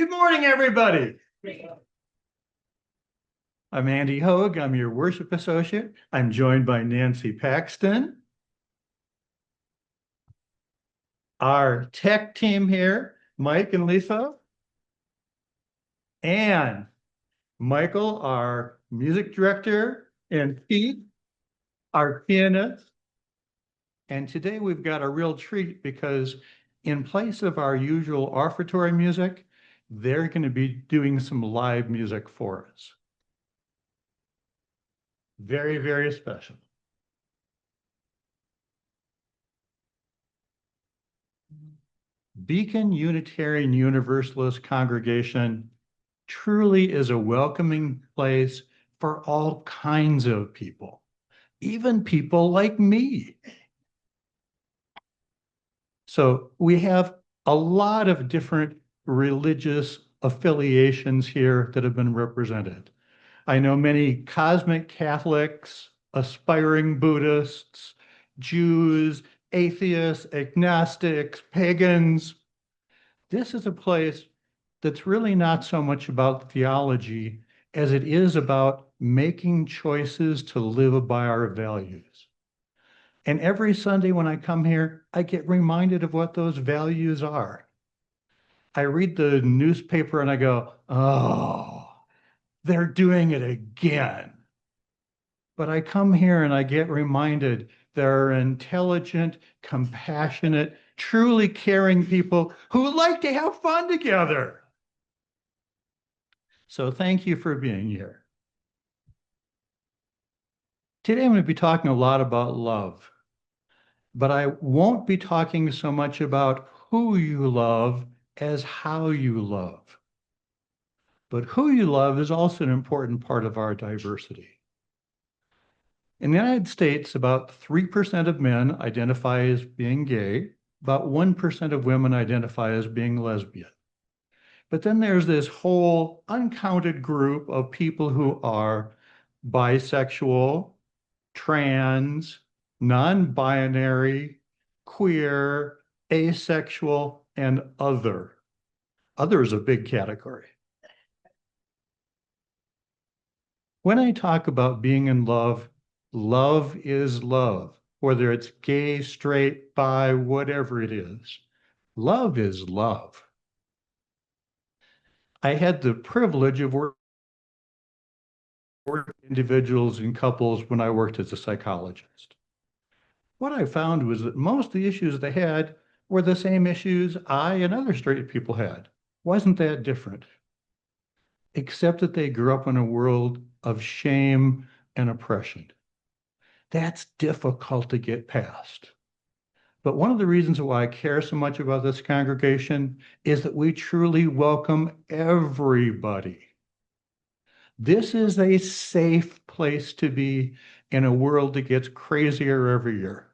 Good morning, everybody. I'm Andy Hogg. I'm your worship associate. I'm joined by Nancy Paxton. Our tech team here, Mike and Lisa. And Michael, our music director, and Pete, our pianist. And today we've got a real treat because in place of our usual offertory music, they're going to be doing some live music for us. Very, very special. Beacon Unitarian Universalist congregation truly is a welcoming place for all kinds of people, even people like me. So we have a lot of different religious affiliations here that have been represented. I know many cosmic Catholics, aspiring Buddhists, Jews, atheists, agnostics, pagans. This is a place that's really not so much about theology as it is about making choices to live by our values. And every Sunday when I come here, I get reminded of what those values are. I read the newspaper and I go, oh, they're doing it again. But I come here and I get reminded there are intelligent, compassionate, truly caring people who like to have fun together. So thank you for being here. Today I'm going to be talking a lot about love, but I won't be talking so much about who you love as how you love. But who you love is also an important part of our diversity. In the United States, about 3% of men identify as being gay, about 1% of women identify as being lesbian. But then there's this whole uncounted group of people who are bisexual, trans, non-binary, queer, asexual, and other. Other is a big category. When I talk about being in love, love is love, whether it's gay, straight, bi, whatever it is. Love is love. I had the privilege of working with individuals and couples when I worked as a psychologist. What I found was that most of the issues they had were the same issues I and other straight people had. Wasn't that different? Except that they grew up in a world of shame and oppression. That's difficult to get past. But one of the reasons why I care so much about this congregation is that we truly welcome everybody. This is a safe place to be in a world that gets crazier every year.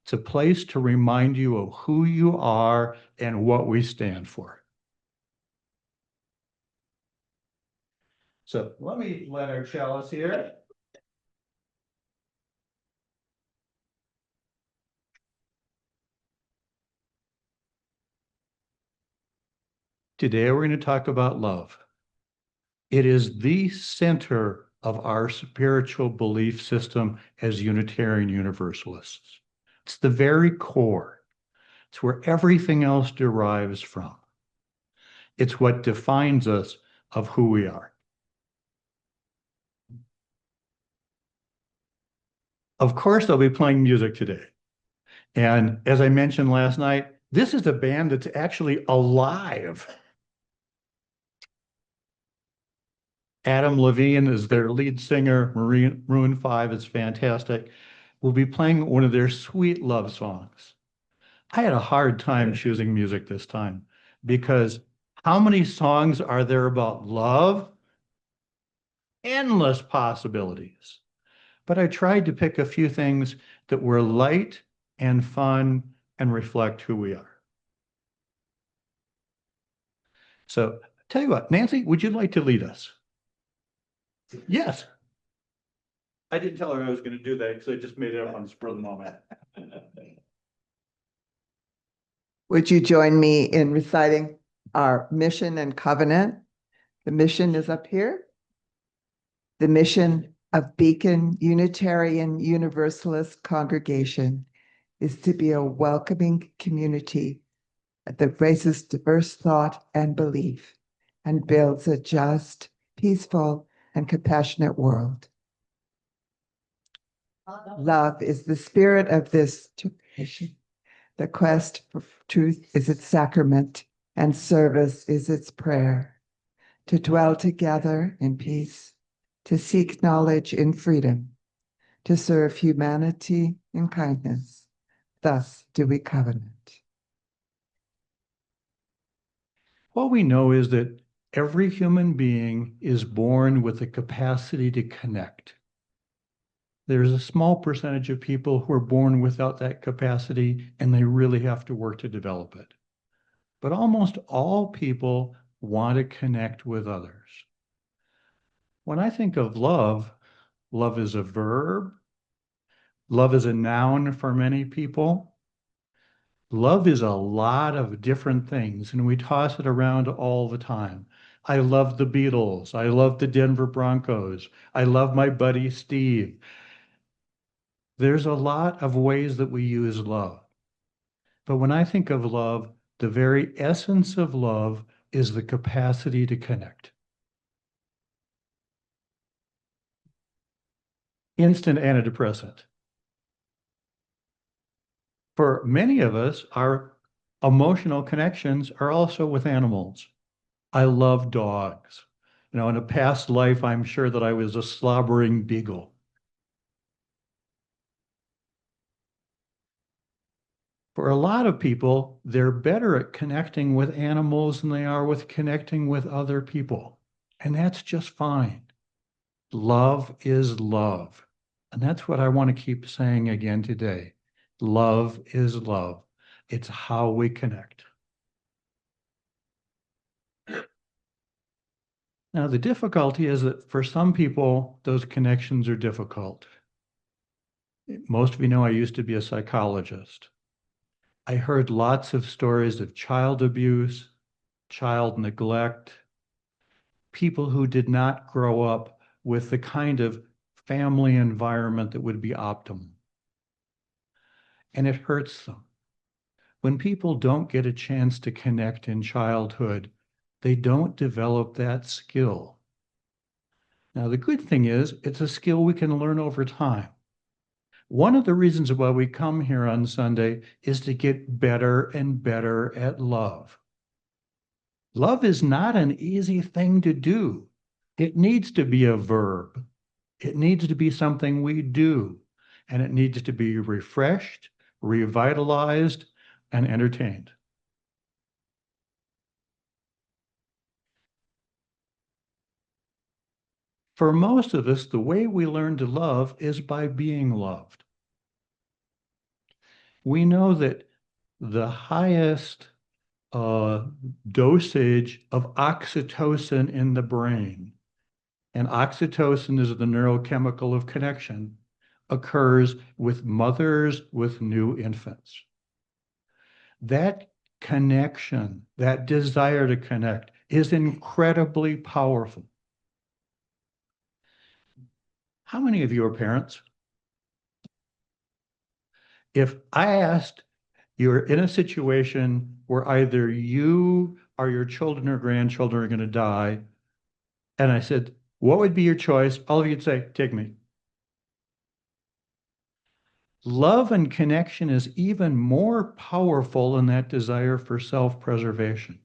It's a place to remind you of who you are and what we stand for. So let me let our chalice here. Today we're going to talk about love. It is the center of our spiritual belief system as Unitarian Universalists. It's the very core. It's where everything else derives from. It's what defines us of who we are. Of course, I'll be playing music today. And as I mentioned last night, this is a band that's actually alive. Adam Levine is their lead singer. Maroon 5 is fantastic. We'll be playing one of their sweet love songs. I had a hard time choosing music this time because how many songs are there about love? Endless possibilities. But I tried to pick a few things that were light and fun and reflect who we are. So tell you what, Nancy, would you like to lead us? Yes. I didn't tell her I was going to do that because I just made it up on the spur of the moment. Would you join me in reciting our mission and covenant. The mission is up here. The mission of Beacon Unitarian Universalist Congregation is to be a welcoming community that embraces diverse thought and belief and builds a just, peaceful, and compassionate world. Love is the spirit of this generation. The quest for truth is its sacrament, and service is its prayer. To dwell together in peace, to seek knowledge in freedom, to serve humanity in kindness. Thus do we covenant. What we know is that every human being is born with the capacity to connect. There's a small percentage of people who are born without that capacity, and they really have to work to develop it. But almost all people want to connect with others. When I think of love, love is a verb. Love is a noun for many people. Love is a lot of different things, and we toss it around all the time. I love the Beatles. I love the Denver Broncos. I love my buddy Steve. There's a lot of ways that we use love. But when I think of love, the very essence of love is the capacity to connect. Instant antidepressant. For many of us, our emotional connections are also with animals. I love dogs. You know, in a past life, I'm sure that I was a slobbering beagle. For a lot of people, they're better at connecting with animals than they are with connecting with other people. And that's just fine. Love is love. And that's what I want to keep saying again today. Love is love. It's how we connect. Now, the difficulty is that for some people, those connections are difficult. Most of you know I used to be a psychologist. I heard lots of stories of child abuse, child neglect, people who did not grow up with the kind of family environment that would be optimal. And it hurts them. When people don't get a chance to connect in childhood, they don't develop that skill. Now, the good thing is it's a skill we can learn over time. One of the reasons why we come here on Sunday is to get better and better at love. Love is not an easy thing to do. It needs to be a verb. It needs to be something we do, and it needs to be refreshed, revitalized, and entertained. For most of us, the way we learn to love is by being loved. We know that the highest dosage of oxytocin in the brain, and oxytocin is the neurochemical of connection, occurs with mothers with new infants. That connection, that desire to connect, is incredibly powerful. How many of you are parents? If I asked, you're in a situation where either you or your children or grandchildren are going to die, and I said, what would be your choice? All of you'd say, take me. Love and connection is even more powerful than that desire for self-preservation.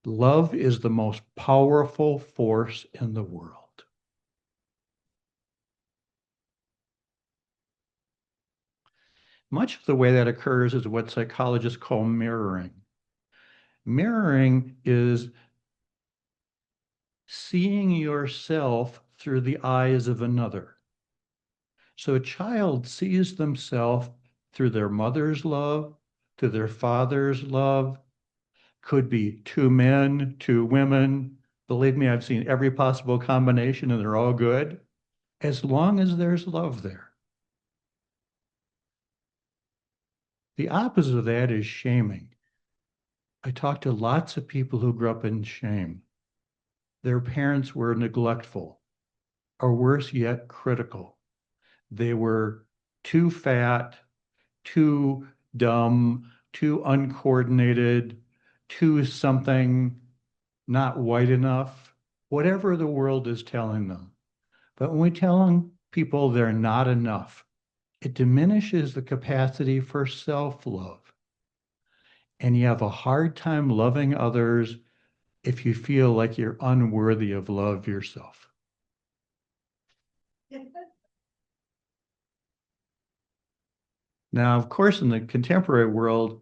Love is the most powerful force in the world. Much of the way that occurs is what psychologists call mirroring. Mirroring is seeing yourself through the eyes of another. So a child sees themselves through their mother's love, through their father's love, could be two men, two women. Believe me, I've seen every possible combination and they're all good, as long as there's love there. The opposite of that is shaming. I talked to lots of people who grew up in shame. Their parents were neglectful, or worse yet, critical. They were too fat, too dumb, too uncoordinated, too something, not white enough, whatever the world is telling them. But when we tell people they're not enough, it diminishes the capacity for self-love. And you have a hard time loving others if you feel like you're unworthy of love yourself. Now, of course, in the contemporary world,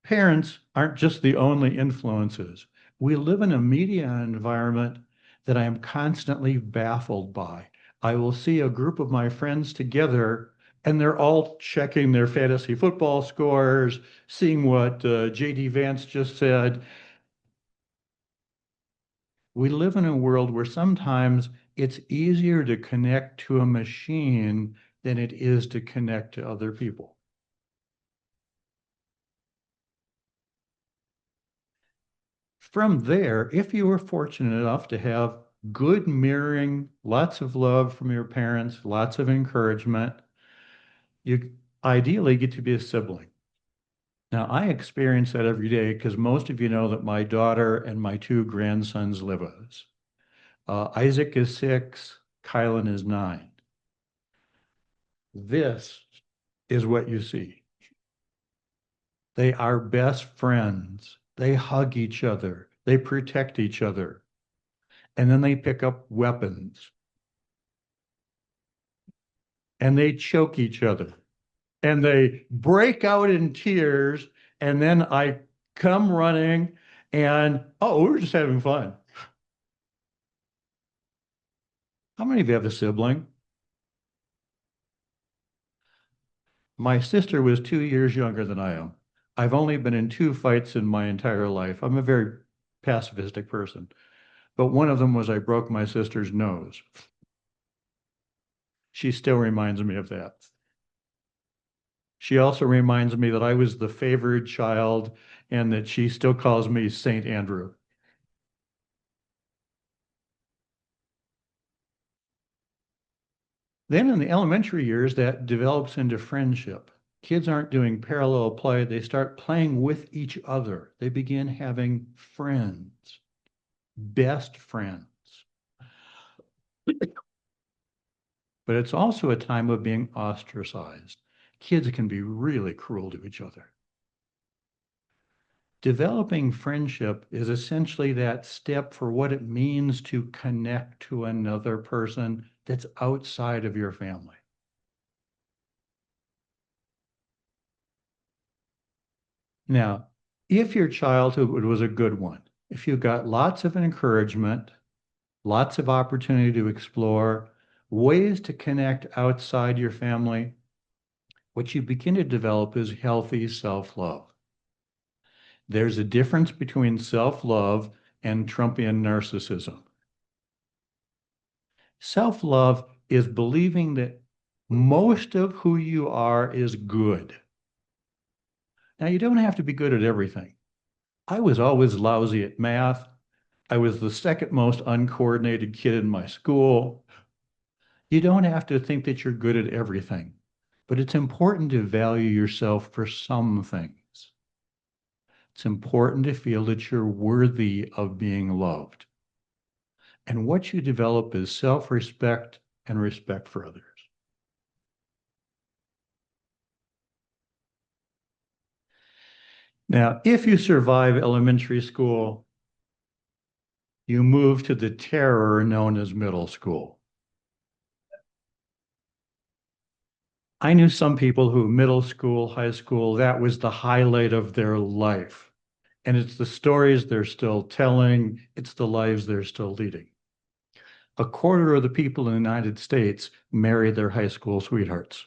parents aren't just the only influences. We live in a media environment that I am constantly baffled by. I will see a group of my friends together, and they're all checking their fantasy football scores, seeing what JD Vance just said. We live in a world where sometimes it's easier to connect to a machine than it is to connect to other people. From there, if you were fortunate enough to have good mirroring, lots of love from your parents, lots of encouragement, you ideally get to be a sibling. Now, I experience that every day because most of you know that my daughter and my two grandsons live with us. Isaac is 6, Kylan is 9. This is what you see. They are best friends. They hug each other. They protect each other. And then they pick up weapons and they choke each other and they break out in tears. And then I come running and, oh, we were just having fun. How many of you have a sibling? My sister was 2 years younger than I am. I've only been in 2 fights in my entire life. I'm a very pacifistic person, but one of them was I broke my sister's nose. She still reminds me of that. She also reminds me that I was the favored child and that she still calls me Saint Andrew. Then in the elementary years, that develops into friendship. Kids aren't doing parallel play. They start playing with each other. They begin having friends, best friends. But it's also a time of being ostracized. Kids can be really cruel to each other. Developing friendship is essentially that step for what it means to connect to another person that's outside of your family. Now, if your childhood was a good one, if you got lots of encouragement, lots of opportunity to explore, ways to connect outside your family, what you begin to develop is healthy self-love. There's a difference between self-love and Trumpian narcissism. Self-love is believing that most of who you are is good. Now, you don't have to be good at everything. I was always lousy at math. I was the second most uncoordinated kid in my school. You don't have to think that you're good at everything, but it's important to value yourself for some things. It's important to feel that you're worthy of being loved. And what you develop is self-respect and respect for others. Now, if you survive elementary school, you move to the terror known as middle school. I knew some people who middle school, high school, that was the highlight of their life. And it's the stories they're still telling, it's the lives they're still leading. A quarter of the people in the United States marry their high school sweethearts.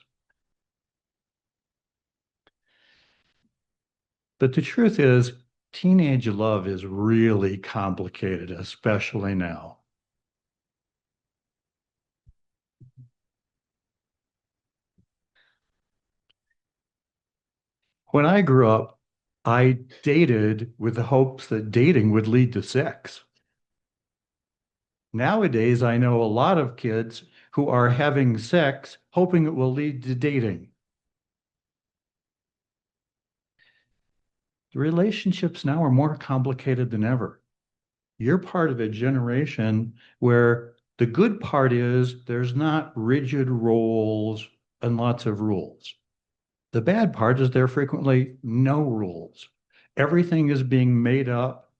But the truth is, teenage love is really complicated, especially now. When I grew up, I dated with the hopes that dating would lead to sex. Nowadays, I know a lot of kids who are having sex hoping it will lead to dating. The relationships now are more complicated than ever. You're part of a generation where the good part is there's not rigid roles and lots of rules. The bad part is there are frequently no rules. Everything is being made up.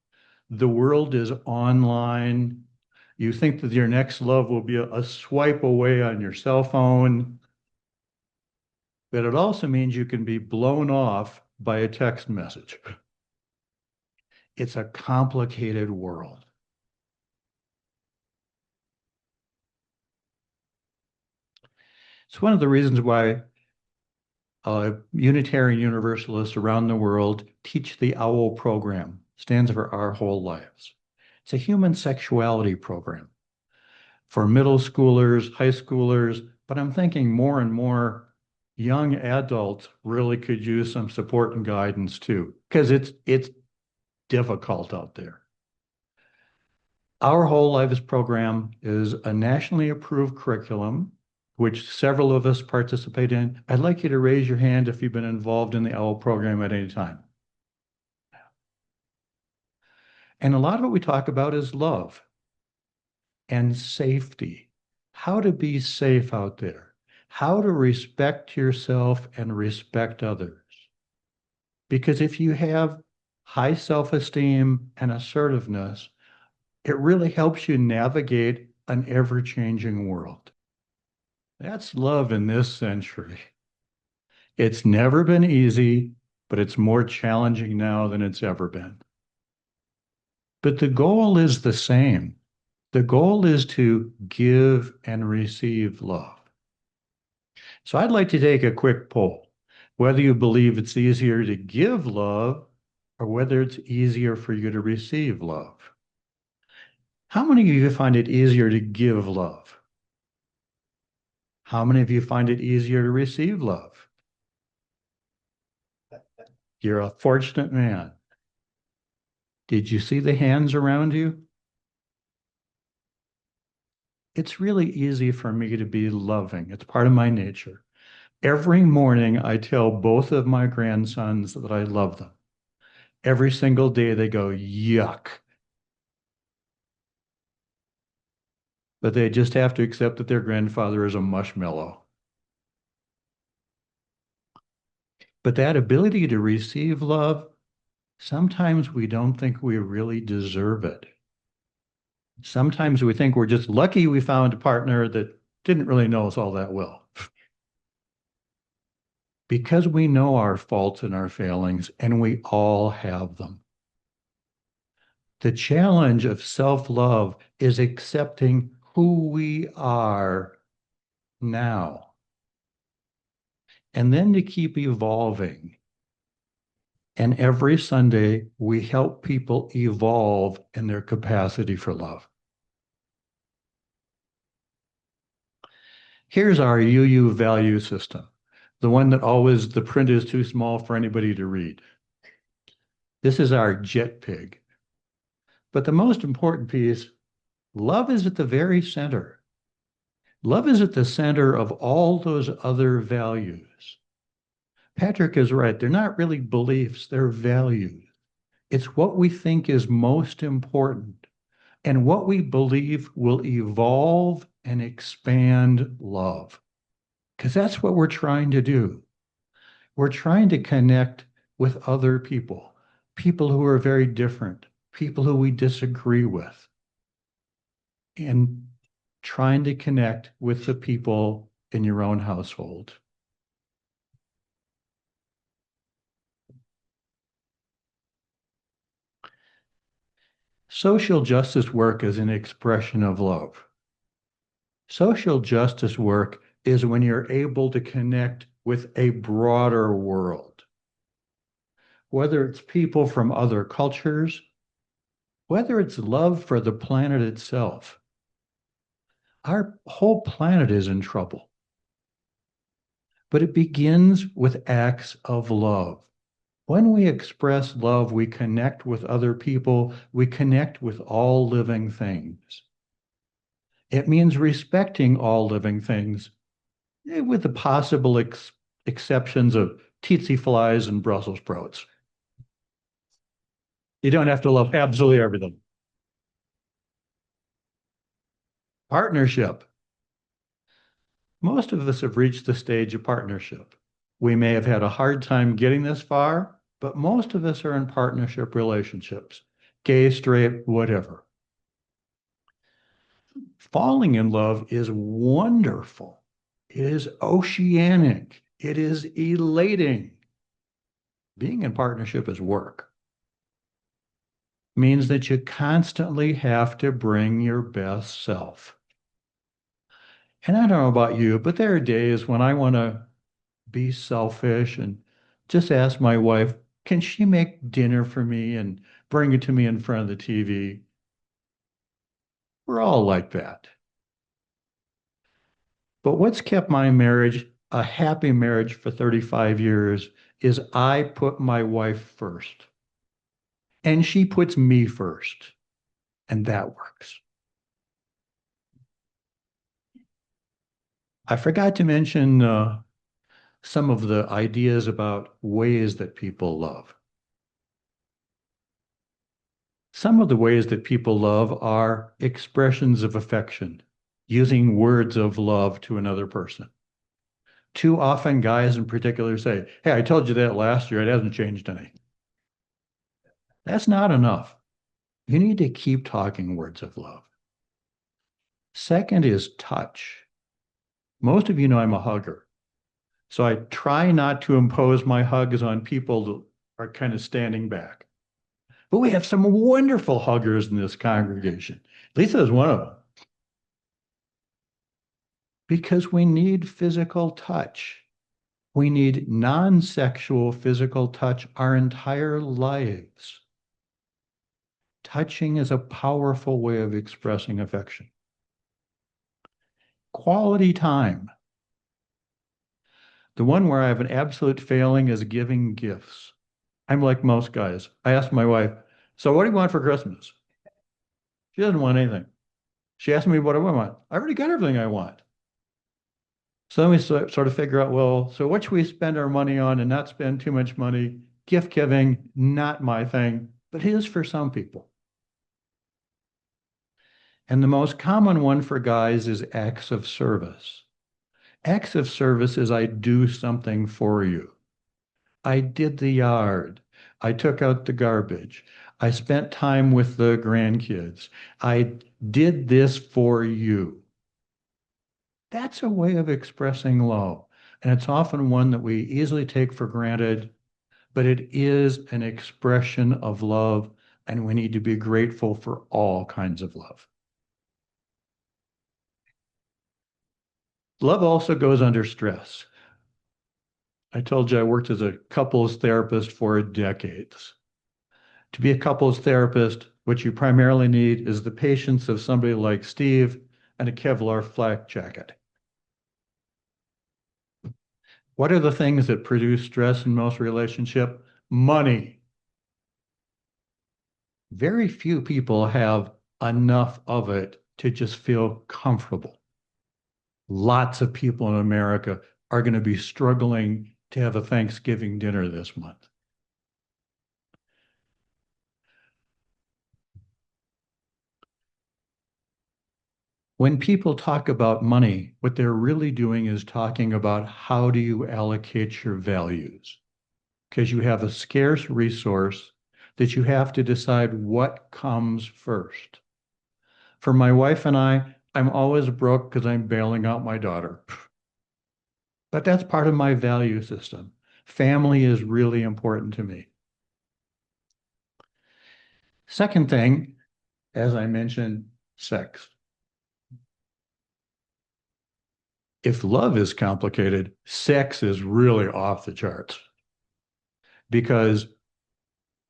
The world is online. You think that your next love will be a swipe away on your cell phone, but it also means you can be blown off by a text message. It's a complicated world. It's one of the reasons why Unitarian Universalists around the world teach the OWL program, stands for Our Whole Lives. It's a human sexuality program for middle schoolers, high schoolers, but I'm thinking more and more young adults really could use some support and guidance too, because it's difficult out there. Our Whole Lives program is a nationally approved curriculum, which several of us participate in. I'd like you to raise your hand if you've been involved in the OWL program at any time. And a lot of what we talk about is love and safety, how to be safe out there, how to respect yourself and respect others. Because if you have high self-esteem and assertiveness, it really helps you navigate an ever-changing world. That's love in this century. It's never been easy, but it's more challenging now than it's ever been. But the goal is the same. The goal is to give and receive love. So I'd like to take a quick poll, whether you believe it's easier to give love or whether it's easier for you to receive love. How many of you find it easier to give love? How many of you find it easier to receive love? You're a fortunate man. Did you see the hands around you? It's really easy for me to be loving. It's part of my nature. Every morning, I tell both of my grandsons that I love them. Every single day, they go, yuck. But they just have to accept that their grandfather is a marshmallow. But that ability to receive love, sometimes we don't think we really deserve it. Sometimes we think we're just lucky we found a partner that didn't really know us all that well. Because we know our faults and our failings, and we all have them. The challenge of self-love is accepting who we are now, and then to keep evolving. And every Sunday, we help people evolve in their capacity for love. Here's our UU value system, the one that always the print is too small for anybody to read. This is our jet pig. But the most important piece, love is at the very center. Love is at the center of all those other values. Patrick is right. They're not really beliefs, they're values. It's what we think is most important. And what we believe will evolve and expand love. Because that's what we're trying to do. We're trying to connect with other people, people who are very different, people who we disagree with, and trying to connect with the people in your own household. Social justice work is an expression of love. Social justice work is when you're able to connect with a broader world, whether it's people from other cultures, whether it's love for the planet itself. Our whole planet is in trouble, but it begins with acts of love. When we express love, we connect with other people, we connect with all living things. It means respecting all living things, with the possible exceptions of tsetse flies and Brussels sprouts. You don't have to love absolutely everything. Partnership. Most of us have reached the stage of partnership. We may have had a hard time getting this far, but most of us are in partnership relationships, gay, straight, whatever. Falling in love is wonderful. It is oceanic. It is elating. Being in partnership is work. Means that you constantly have to bring your best self. And I don't know about you, but there are days when I want to be selfish and just ask my wife, can she make dinner for me and bring it to me in front of the TV? We're all like that. But what's kept my marriage a happy marriage for 35 years is I put my wife first and she puts me first, and that works. I forgot to mention some of the ideas about ways that people love. Some of the ways that people love are expressions of affection, using words of love to another person. Too often, guys in particular say, hey, I told you that last year, it hasn't changed any. That's not enough. You need to keep talking words of love. Second is touch. Most of you know I'm a hugger. So I try not to impose my hugs on people that are kind of standing back. But we have some wonderful huggers in this congregation. Lisa is one of them. Because we need physical touch. We need non-sexual physical touch our entire lives. Touching is a powerful way of expressing affection. Quality time. The one where I have an absolute failing is giving gifts. I'm like most guys. I ask my wife, so what do you want for Christmas? She doesn't want anything. She asked me what do I want. I already got everything I want. So then we sort of figure out, well, so what should we spend our money on and not spend too much money? Gift giving, not my thing, but it is for some people. And the most common one for guys is acts of service. Acts of service is I do something for you. I did the yard. I took out the garbage. I spent time with the grandkids. I did this for you. That's a way of expressing love. And it's often one that we easily take for granted, but it is an expression of love, and we need to be grateful for all kinds of love. Love also goes under stress. I told you I worked as a couples therapist for decades. To be a couples therapist, what you primarily need is the patience of somebody like Steve and a Kevlar flak jacket. What are the things that produce stress in most relationships? Money. Very few people have enough of it to just feel comfortable. Lots of people in America are going to be struggling to have a Thanksgiving dinner this month. When people talk about money, what they're really doing is talking about how do you allocate your values? Because you have a scarce resource that you have to decide what comes first. For my wife and I'm always broke because I'm bailing out my daughter. But that's part of my value system. Family is really important to me. Second thing, as I mentioned, sex. If love is complicated, sex is really off the charts because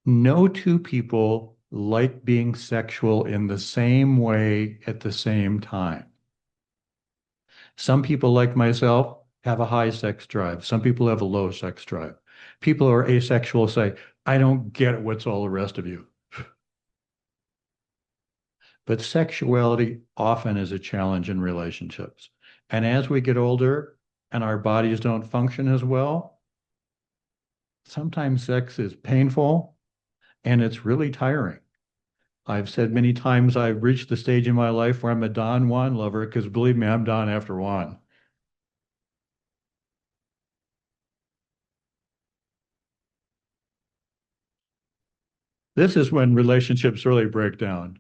no two people like being sexual in the same way at the same time. Some people, like myself, have a high sex drive. Some people have a low sex drive. People who are asexual say, I don't get it. What's all the rest of you? But sexuality often is a challenge in relationships. And as we get older and our bodies don't function as well, sometimes sex is painful and it's really tiring. I've said many times I've reached the stage in my life where I'm a Don Juan lover because believe me, I'm Don after Juan. This is when relationships really break down.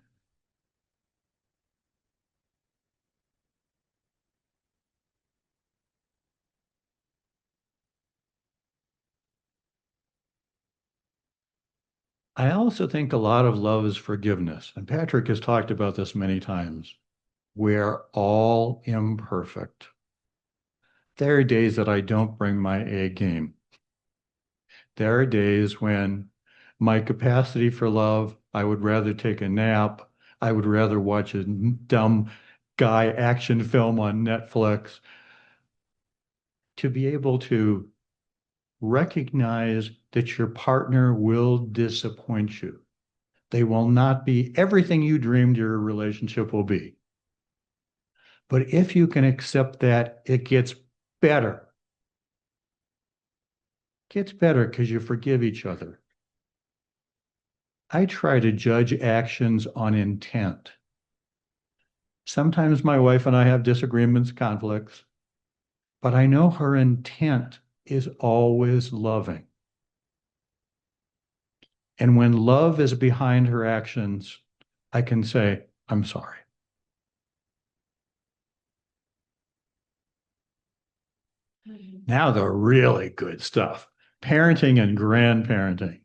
I also think a lot of love is forgiveness. And Patrick has talked about this many times. We're all imperfect. There are days that I don't bring my A game. There are days when my capacity for love, I would rather take a nap. I would rather watch a dumb guy action film on Netflix. To be able to recognize that your partner will disappoint you. They will not be everything you dreamed your relationship will be. But if you can accept that, it gets better. It gets better because you forgive each other. I try to judge actions on intent. Sometimes my wife and I have disagreements, conflicts, but I know her intent is always loving. And when love is behind her actions, I can say, I'm sorry. Now the really good stuff, parenting and grandparenting.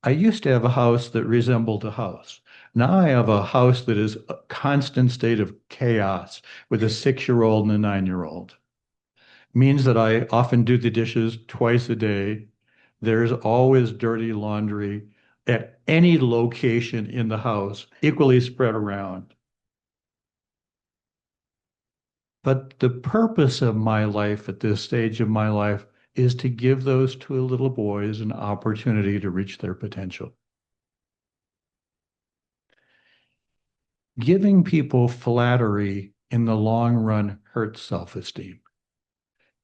I used to have a house that resembled a house. Now I have a house that is a constant state of chaos with a 6-year-old and a 9-year-old. Means that I often do the dishes twice a day. There's always dirty laundry at any location in the house, equally spread around. But the purpose of my life at this stage of my life is to give those two little boys an opportunity to reach their potential. Giving people flattery in the long run hurts self-esteem,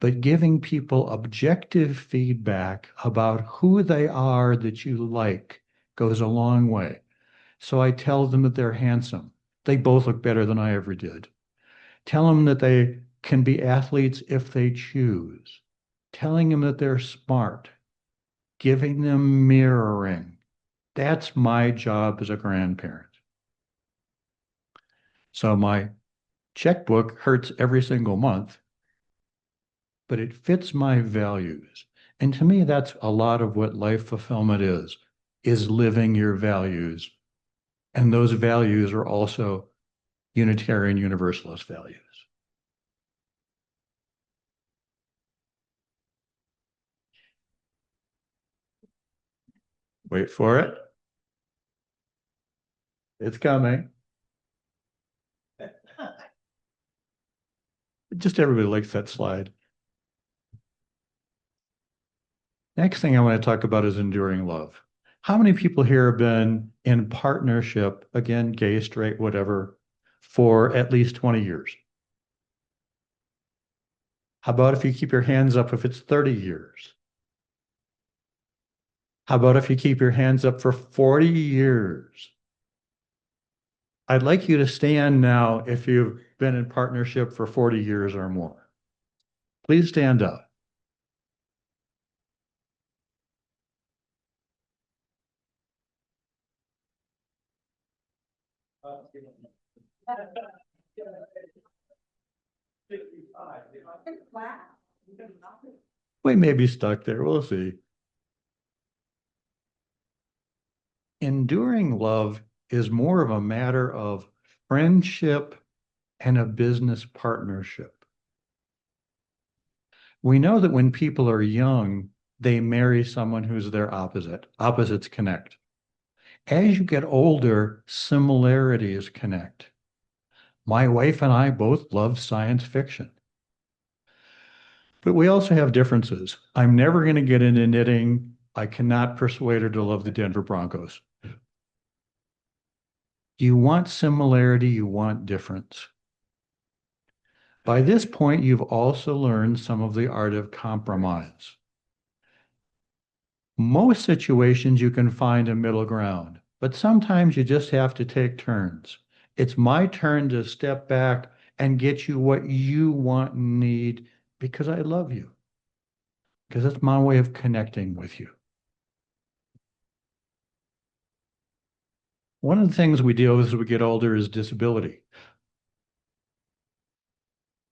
but giving people objective feedback about who they are that you like goes a long way. So I tell them that they're handsome. They both look better than I ever did. Tell them that they can be athletes if they choose. Telling them that they're smart. Giving them mirroring. That's my job as a grandparent. So my checkbook hurts every single month, but it fits my values. And to me, that's a lot of what life fulfillment is living your values. And those values are also Unitarian Universalist values. Wait for it. It's coming. Just everybody likes that slide. Next thing I want to talk about is enduring love. How many people here have been in partnership, again, gay, straight, whatever, for at least 20 years? How about if you keep your hands up if it's 30 years? How about if you keep your hands up for 40 years? I'd like you to stand now if you've been in partnership for 40 years or more. Please stand up. We may be stuck there. We'll see. Enduring love is more of a matter of friendship and a business partnership. We know that when people are young, they marry someone who's their opposite. Opposites connect. As you get older, similarities connect. My wife and I both love science fiction. But we also have differences. I'm never going to get into knitting. I cannot persuade her to love the Denver Broncos. You want similarity, you want difference. By this point, you've also learned some of the art of compromise. Most situations you can find a middle ground, but sometimes you just have to take turns. It's my turn to step back and get you what you want and need because I love you, because that's my way of connecting with you. One of the things we deal with as we get older is disability.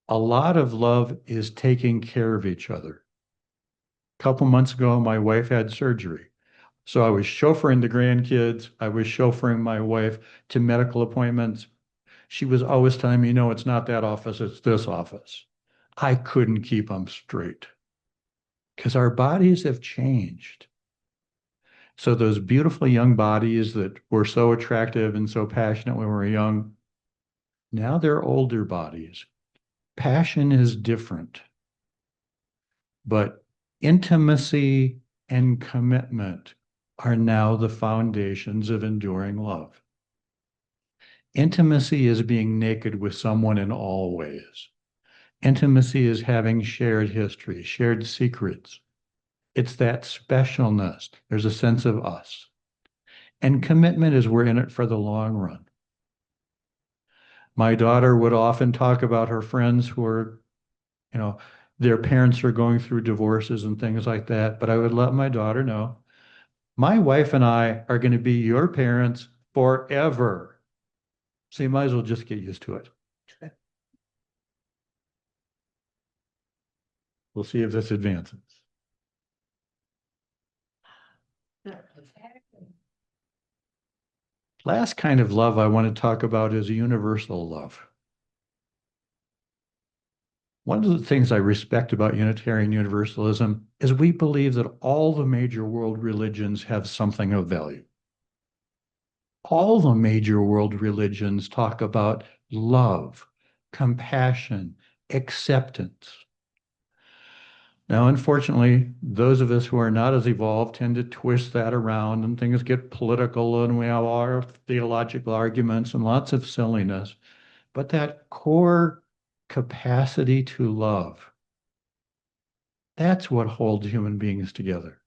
A lot of love is taking care of each other. A couple months ago, my wife had surgery. So I was chauffeuring the grandkids. I was chauffeuring my wife to medical appointments. She was always telling me, no, it's not that office, it's this office. I couldn't keep them straight because our bodies have changed. So those beautiful young bodies that were so attractive and so passionate when we were young, now they're older bodies. Passion is different, but intimacy and commitment are now the foundations of enduring love. Intimacy is being naked with someone in all ways. Intimacy is having shared history, shared secrets. It's that specialness. There's a sense of us. And commitment is we're in it for the long run. My daughter would often talk about her friends who are, you know, their parents are going through divorces and things like that. But I would let my daughter know, my wife and I are going to be your parents forever. So you might as well just get used to it. We'll see if this advances. Last kind of love I want to talk about is universal love. One of the things I respect about Unitarian Universalism is we believe that all the major world religions have something of value. All the major world religions talk about love, compassion, acceptance. Now, unfortunately, those of us who are not as evolved tend to twist that around and things get political and we have our theological arguments and lots of silliness. But that core capacity to love, that's what holds human beings together.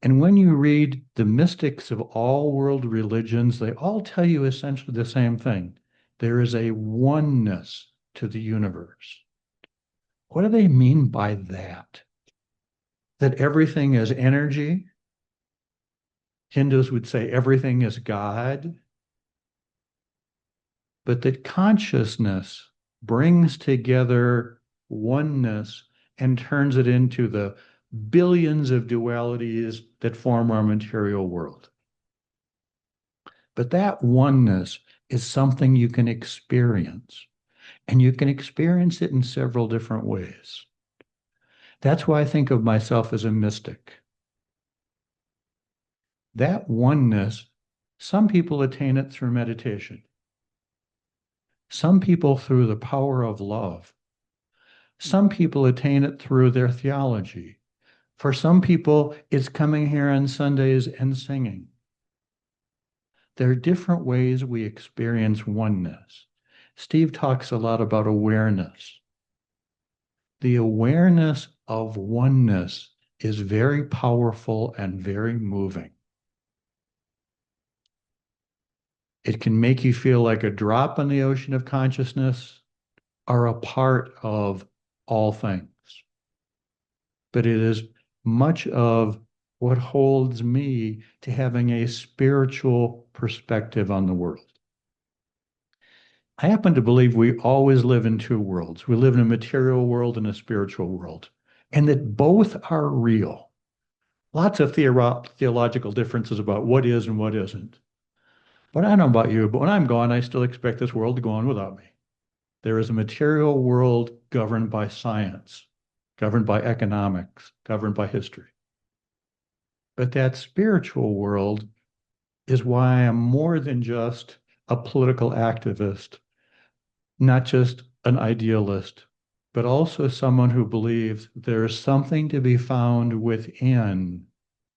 And when you read the mystics of all world religions, they all tell you essentially the same thing. There is a oneness to the universe. What do they mean by that? That everything is energy? Hindus would say everything is God. But that consciousness brings together oneness and turns it into the billions of dualities that form our material world. But that oneness is something you can experience, and you can experience it in several different ways. That's why I think of myself as a mystic. That oneness, some people attain it through meditation. Some people through the power of love. Some people attain it through their theology. For some people, it's coming here on Sundays and singing. There are different ways we experience oneness. Steve talks a lot about awareness. The awareness of oneness is very powerful and very moving. It can make you feel like a drop in the ocean of consciousness or a part of all things. But it is much of what holds me to having a spiritual perspective on the world. I happen to believe we always live in two worlds. We live in a material world and a spiritual world, and that both are real. Lots of theological differences about what is and what isn't. But I don't know about you, but when I'm gone, I still expect this world to go on without me. There is a material world governed by science, governed by economics, governed by history. But that spiritual world is why I am more than just a political activist, not just an idealist, but also someone who believes there's something to be found within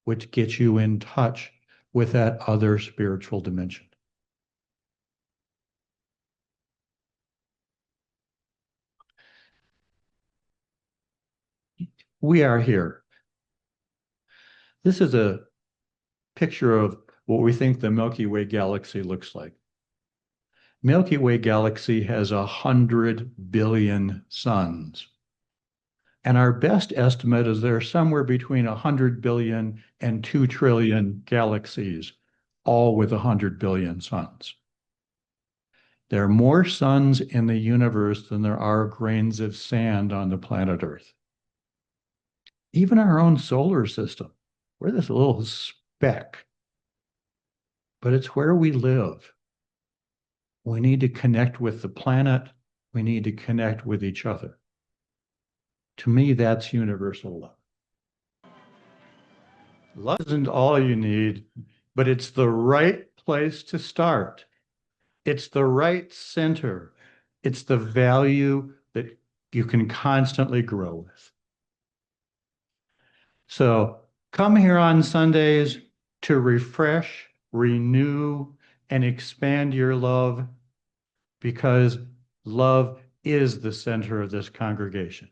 which gets you in touch with that other spiritual dimension. We are here. This is a picture of what we think the Milky Way galaxy looks like. Milky Way galaxy has 100 billion suns. And our best estimate is there's somewhere between 100 billion and 2 trillion galaxies, all with 100 billion suns. There are more suns in the universe than there are grains of sand on the planet Earth. Even our own solar system, we're this little speck, but it's where we live. We need to connect with the planet. We need to connect with each other. To me, that's universal love. Love isn't all you need, but it's the right place to start. It's the right center. It's the value that you can constantly grow with. So come here on Sundays to refresh, renew, and expand your love because love is the center of this congregation.